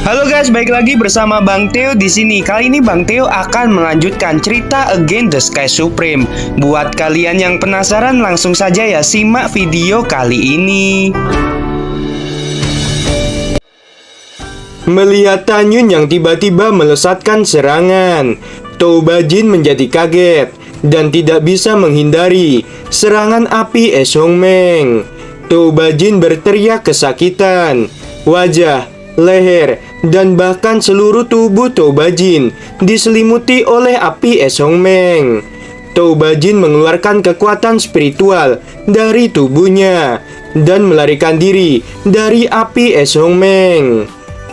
Halo guys, balik lagi bersama Bang Theo di sini. Kali ini Bang Theo akan melanjutkan cerita Against the Sky Supreme. Buat kalian yang penasaran, langsung saja ya simak video kali ini. Melihat Tanyun yang tiba-tiba melesatkan serangan, Toubajin menjadi kaget dan tidak bisa menghindari serangan api Es Hongmeng. Toubajin berteriak kesakitan. Wajah, leher, dan bahkan seluruh tubuh Toubajin diselimuti oleh api Es Hongmeng. Toubajin mengeluarkan kekuatan spiritual dari tubuhnya dan melarikan diri dari api Es Hongmeng.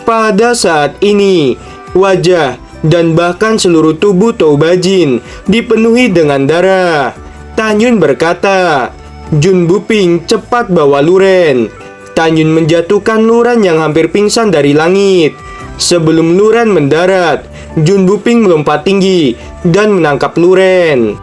Pada saat ini, wajah dan bahkan seluruh tubuh Toubajin dipenuhi dengan darah. Tanyun berkata, "Jun Buping, cepat bawa Luren." Tanyun menjatuhkan Luren yang hampir pingsan dari langit. Sebelum Luren mendarat, Jun Buping melompat tinggi dan menangkap Luren.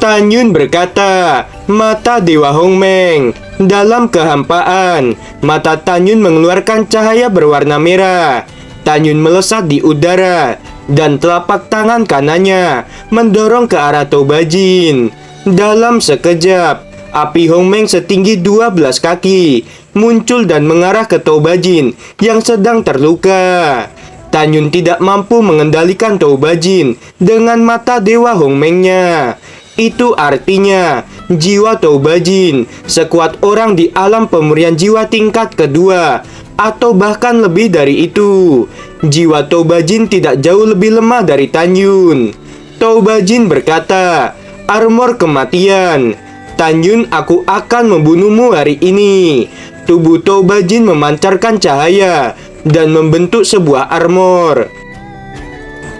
Tanyun berkata, "Mata Dewa Hongmeng." Dalam kehampaan, mata Tanyun mengeluarkan cahaya berwarna merah. Tanyun melesat di udara dan telapak tangan kanannya mendorong ke arah Toubajin. Dalam sekejap, api Hongmeng setinggi 12 kaki muncul dan mengarah ke Toubajin yang sedang terluka. Tanyun tidak mampu mengendalikan Toubajin dengan mata Dewa Hongmengnya. Itu artinya jiwa Toubajin sekuat orang di alam pemurian jiwa tingkat kedua, atau bahkan lebih dari itu. Jiwa Toubajin tidak jauh lebih lemah dari Tanyun. Toubajin berkata, "Armor kematian. Tanyun, aku akan membunuhmu hari ini." Tubuh Toubajin memancarkan cahaya dan membentuk sebuah armor.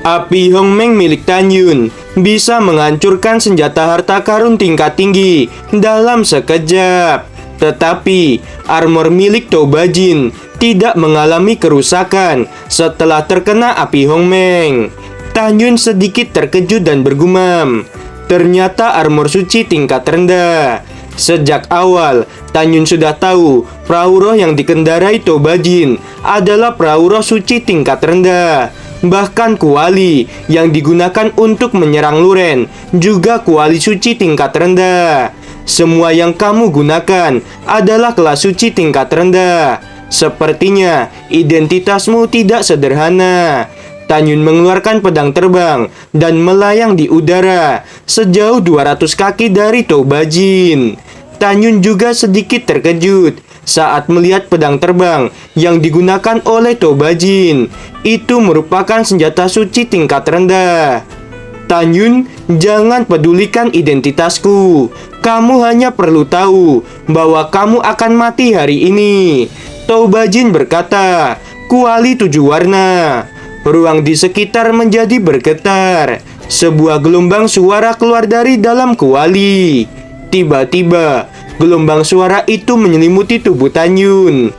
Api Hongmeng milik Tanyun bisa menghancurkan senjata harta karun tingkat tinggi dalam sekejap. Tetapi armor milik Toubajin tidak mengalami kerusakan setelah terkena api Hongmeng. Tanyun sedikit terkejut dan bergumam, "Ternyata armor suci tingkat rendah." Sejak awal, Tanyun sudah tahu perahu roh yang dikendarai Toubajin adalah perahu roh suci tingkat rendah. Bahkan kuali yang digunakan untuk menyerang Luren juga kuali suci tingkat rendah. Semua yang kamu gunakan adalah kelas suci tingkat rendah. Sepertinya identitasmu tidak sederhana. Tanyun mengeluarkan pedang terbang dan melayang di udara sejauh 200 kaki dari Toubajin. Tanyun juga sedikit terkejut saat melihat pedang terbang yang digunakan oleh Toubajin. Itu merupakan senjata suci tingkat rendah. "Tanyun, jangan pedulikan identitasku. Kamu hanya perlu tahu bahwa kamu akan mati hari ini." Toubajin berkata, "Kuali 7 warna." Ruang di sekitar menjadi bergetar. Sebuah gelombang suara keluar dari dalam kuali. Tiba-tiba, gelombang suara itu menyelimuti tubuh Tanyun.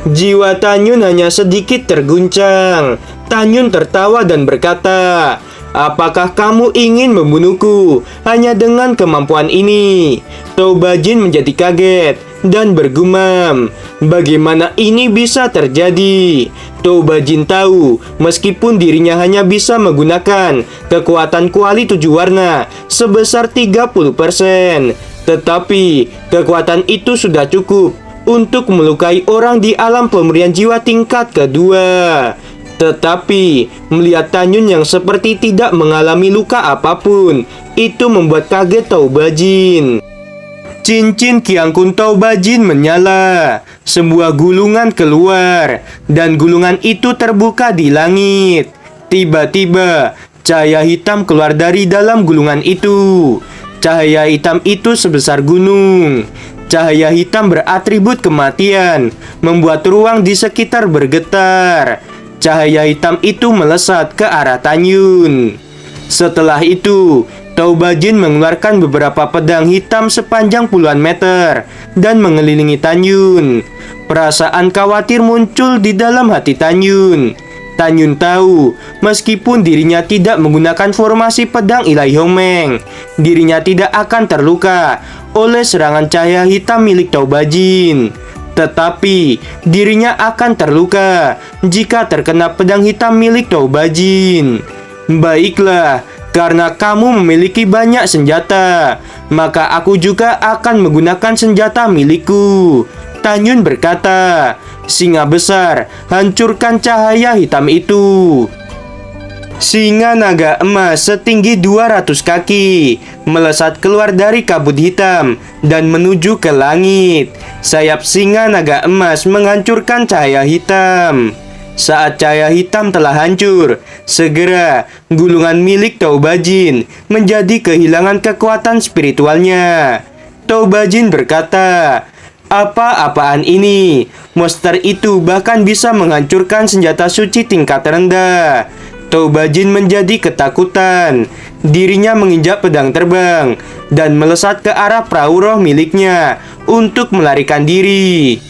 Jiwa Tanyun hanya sedikit terguncang. Tanyun tertawa dan berkata, "Apakah kamu ingin membunuhku hanya dengan kemampuan ini?" Toubajin menjadi kaget dan bergumam, "Bagaimana ini bisa terjadi?" Toubajin tahu meskipun dirinya hanya bisa menggunakan kekuatan kuali 7 warna sebesar 30%, tetapi kekuatan itu sudah cukup untuk melukai orang di alam pemberian jiwa tingkat kedua. Tetapi melihat Tanyun yang seperti tidak mengalami luka apapun, itu membuat kaget Toubajin. Cincin Qiangkun Toubajin menyala. Sebuah gulungan keluar dan gulungan itu terbuka di langit. Tiba-tiba cahaya hitam keluar dari dalam gulungan itu. Cahaya hitam itu sebesar gunung. Cahaya hitam beratribut kematian, membuat ruang di sekitar bergetar. Cahaya hitam itu melesat ke arah Tanyun. Setelah itu, Toubajin mengeluarkan beberapa pedang hitam sepanjang puluhan meter dan mengelilingi Tanyun. Perasaan khawatir muncul di dalam hati Tanyun. Tanyun tahu, meskipun dirinya tidak menggunakan formasi pedang ilahi Hongmeng, dirinya tidak akan terluka oleh serangan cahaya hitam milik Toubajin. Tetapi dirinya akan terluka jika terkena pedang hitam milik Taubajin. Baiklah, karena kamu memiliki banyak senjata, maka aku juga akan menggunakan senjata milikku. Tan Yun berkata, singa besar, hancurkan cahaya hitam itu. Singa naga emas setinggi 200 kaki melesat keluar dari kabut hitam dan menuju ke langit. Sayap singa naga emas menghancurkan cahaya hitam. Saat cahaya hitam telah hancur, segera gulungan milik Taubajin menjadi kehilangan kekuatan spiritualnya. Taubajin berkata, apa-apaan ini? Monster itu bahkan bisa menghancurkan senjata suci tingkat rendah. Taubajin menjadi ketakutan. Dirinya menginjak pedang terbang dan melesat ke arah perahu roh miliknya untuk melarikan diri.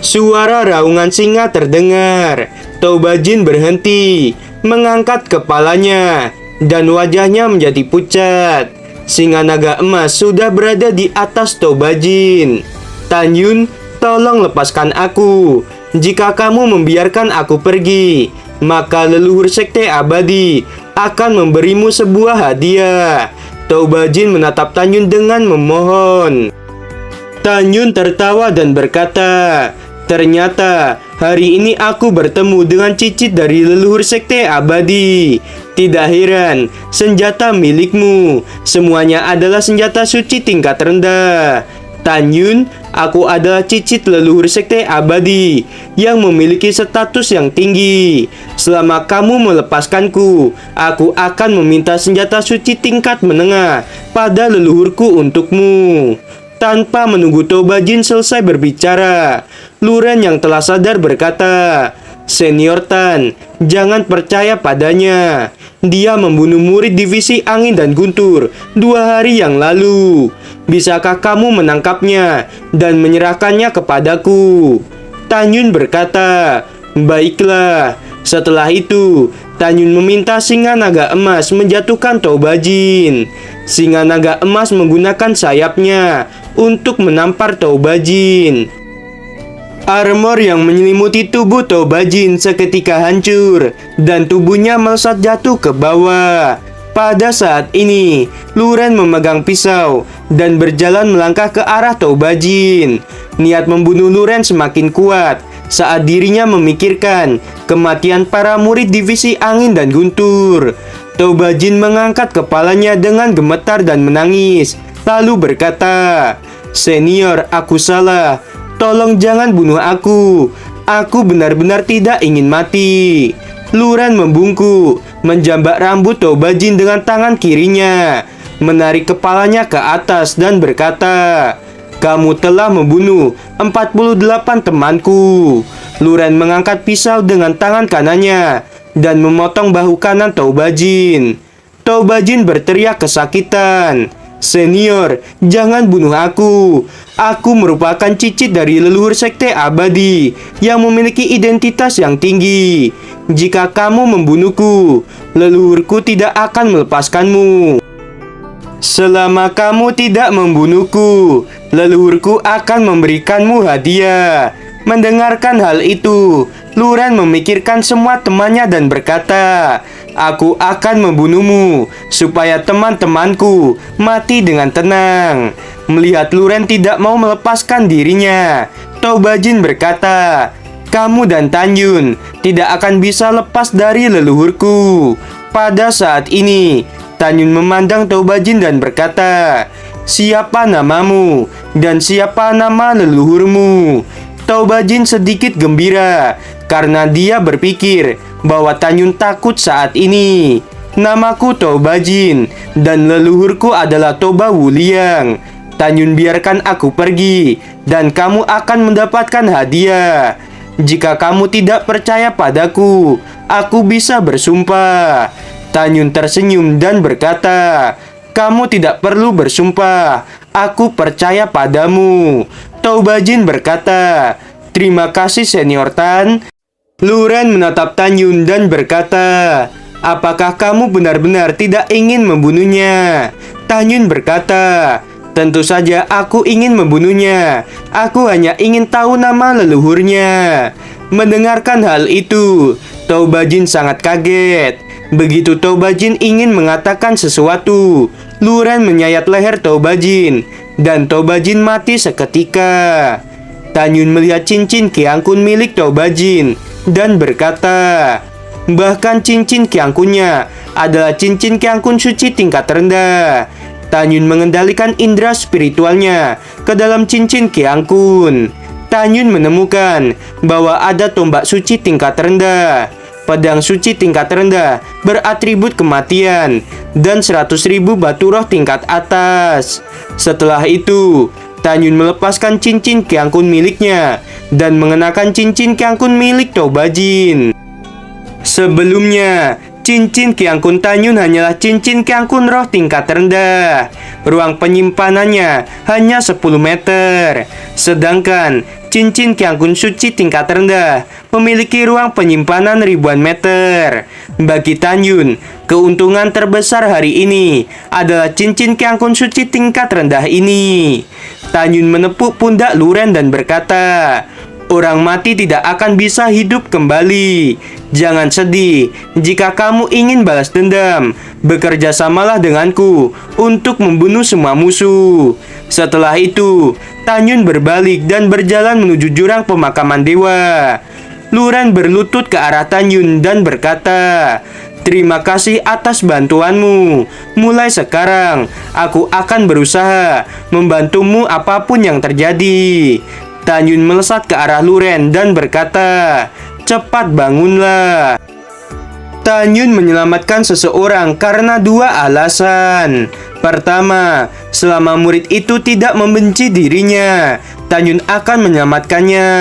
Suara raungan singa terdengar. Taubajin berhenti, mengangkat kepalanya, dan wajahnya menjadi pucat. Singa naga emas sudah berada di atas Taubajin. Tan Yun, tolong lepaskan aku. Jika kamu membiarkan aku pergi, maka leluhur sekte abadi akan memberimu sebuah hadiah. Taubajin menatap Tan Yun dengan memohon. Tan Yun tertawa dan berkata, ternyata hari ini aku bertemu dengan cicit dari leluhur sekte abadi. Tidak heran, senjata milikmu semuanya adalah senjata suci tingkat rendah. Tan Yun, aku adalah cicit leluhur sekte abadi yang memiliki status yang tinggi. Selama kamu melepaskanku, aku akan meminta senjata suci tingkat menengah pada leluhurku untukmu. Tanpa menunggu Taubajin selesai berbicara, Luren yang telah sadar berkata, Senior Tan, jangan percaya padanya. Dia membunuh murid divisi angin dan guntur 2 hari yang lalu. Bisakah kamu menangkapnya dan menyerahkannya kepadaku? Tan Yun berkata, baiklah. Setelah itu, Tan Yun meminta singa naga emas menjatuhkan Taubajin. Singa naga emas menggunakan sayapnya untuk menampar Taubajin. Armor yang menyelimuti tubuh Taubajin seketika hancur dan tubuhnya melesat jatuh ke bawah. Pada saat ini, Luren memegang pisau dan berjalan melangkah ke arah Taubajin. Niat membunuh Luren semakin kuat saat dirinya memikirkan kematian para murid divisi angin dan guntur. Taubajin mengangkat kepalanya dengan gemetar dan menangis, lalu berkata, Senior, aku salah. Tolong jangan bunuh aku. Aku benar-benar tidak ingin mati. Luren membungkuk, menjambak rambut Taubajin dengan tangan kirinya, menarik kepalanya ke atas dan berkata, kamu telah membunuh 48 temanku. Luren mengangkat pisau dengan tangan kanannya dan memotong bahu kanan Taubajin. Taubajin berteriak kesakitan. Senior, jangan bunuh aku. Aku merupakan cicit dari leluhur sekte abadi yang memiliki identitas yang tinggi. Jika kamu membunuhku, leluhurku tidak akan melepaskanmu. Selama kamu tidak membunuhku, leluhurku akan memberikanmu hadiah. Mendengarkan hal itu, Luren memikirkan semua temannya dan berkata, aku akan membunuhmu supaya teman-temanku mati dengan tenang. Melihat Luren tidak mau melepaskan dirinya, Taubajin berkata, kamu dan Tan Yun tidak akan bisa lepas dari leluhurku. Pada saat ini, Tan Yun memandang Taubajin dan berkata, siapa namamu dan siapa nama leluhurmu? Taubajin sedikit gembira karena dia berpikir bahwa Tan Yun takut saat ini. Namaku Taubajin dan leluhurku adalah Toba Wuliang. Tan Yun, biarkan aku pergi dan kamu akan mendapatkan hadiah. Jika kamu tidak percaya padaku, aku bisa bersumpah. Tan Yun tersenyum dan berkata, kamu tidak perlu bersumpah, aku percaya padamu. Taubajin berkata, terima kasih Senior Tan. Luren menatap Tan Yun dan berkata, apakah kamu benar-benar tidak ingin membunuhnya? Tan Yun berkata, Tentu saja aku ingin membunuhnya. Aku hanya ingin tahu nama leluhurnya. Mendengarkan hal itu, Taubajin sangat kaget. Begitu Taubajin ingin mengatakan sesuatu, Luren menyayat leher Taubajin, dan Taubajin mati seketika. Tanyun melihat cincin Kiangkun milik Taubajin dan berkata, bahkan cincin Kiangkunnya adalah cincin Kiangkun suci tingkat rendah. Tanyun mengendalikan indera spiritualnya ke dalam cincin Kiangkun. Tanyun menemukan bahwa ada tombak suci tingkat rendah, pedang suci tingkat rendah beratribut kematian, dan 100.000 batu roh tingkat atas. Setelah itu, Tanyun melepaskan cincin Kiangkun miliknya dan mengenakan cincin Kiangkun milik Taubajin. Sebelumnya, cincin Kiangkun Tanyun hanyalah cincin Kiangkun roh tingkat rendah. Ruang penyimpanannya hanya 10 meter. Sedangkan cincin Kiangkun suci tingkat rendah memiliki ruang penyimpanan ribuan meter. Bagi Tanyun, keuntungan terbesar hari ini adalah cincin Kiangkun suci tingkat rendah ini. Tanyun menepuk pundak Luren dan berkata, orang mati tidak akan bisa hidup kembali. Jangan sedih. Jika kamu ingin balas dendam, bekerja samalah denganku untuk membunuh semua musuh. Setelah itu, Tanyun berbalik dan berjalan menuju jurang pemakaman dewa. Luren berlutut ke arah Tanyun dan berkata, terima kasih atas bantuanmu. Mulai sekarang, aku akan berusaha membantumu apapun yang terjadi. Tanyun melesat ke arah Luren dan berkata, cepat bangunlah. Tanyun menyelamatkan seseorang karena dua alasan. Pertama, selama murid itu tidak membenci dirinya, Tanyun akan menyelamatkannya.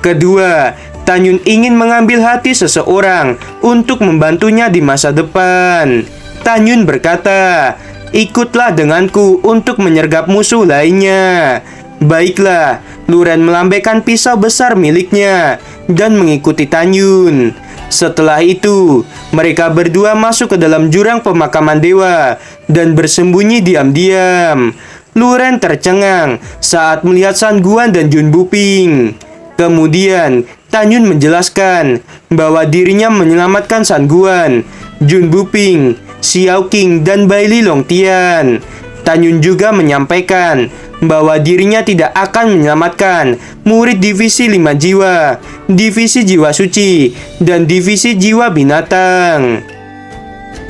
Kedua, Tanyun ingin mengambil hati seseorang untuk membantunya di masa depan. Tanyun berkata, ikutlah denganku untuk menyergap musuh lainnya. Baiklah, Luren melambaikan pisau besar miliknya dan mengikuti Tanyun. Setelah itu, mereka berdua masuk ke dalam jurang pemakaman dewa dan bersembunyi diam-diam. Luren tercengang saat melihat San Guan dan Jun Buping. Kemudian, Tanyun menjelaskan bahwa dirinya menyelamatkan San Guan, Jun Buping, Xiao Qing, dan Baili Longtian. Tanyun juga menyampaikan bahwa dirinya tidak akan menyelamatkan murid divisi 5 jiwa, divisi jiwa suci, dan divisi jiwa binatang.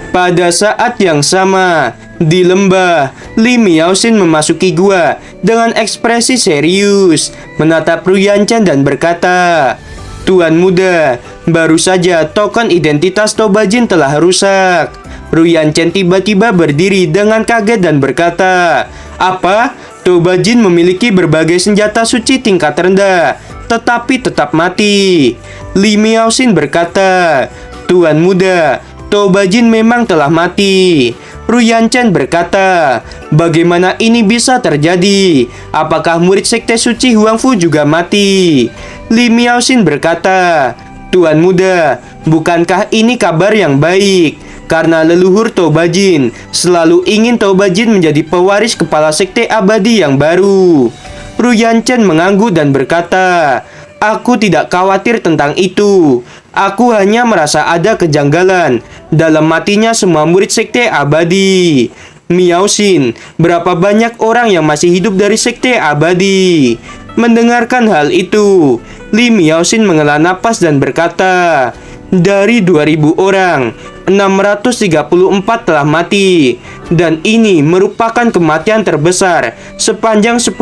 Pada saat yang sama, di lembah, Li Miaoxin memasuki gua dengan ekspresi serius, menatap Ruyanchen dan berkata, Tuan muda, baru saja token identitas Taubajin telah rusak. Ruyanchen tiba-tiba berdiri dengan kaget dan berkata, apa? Taubajin memiliki berbagai senjata suci tingkat rendah, tetapi tetap mati. Li Miaoxin berkata, Tuan muda, Taubajin memang telah mati. Ruyanchen berkata, bagaimana ini bisa terjadi? Apakah murid sekte suci Huangfu juga mati? Li Miaoxin berkata, Tuan muda, bukankah ini kabar yang baik? Karena leluhur Taubajin selalu ingin Taubajin menjadi pewaris kepala sekte abadi yang baru. Ruyanchen mengangguk dan berkata, aku tidak khawatir tentang itu. Aku hanya merasa ada kejanggalan dalam matinya semua murid sekte abadi. Miaoxin, berapa banyak orang yang masih hidup dari sekte abadi? Mendengarkan hal itu, Li Miaoxin menghela napas dan berkata, dari 2000 orang, 634 telah mati, dan ini merupakan kematian terbesar sepanjang 10.000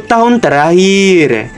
tahun terakhir.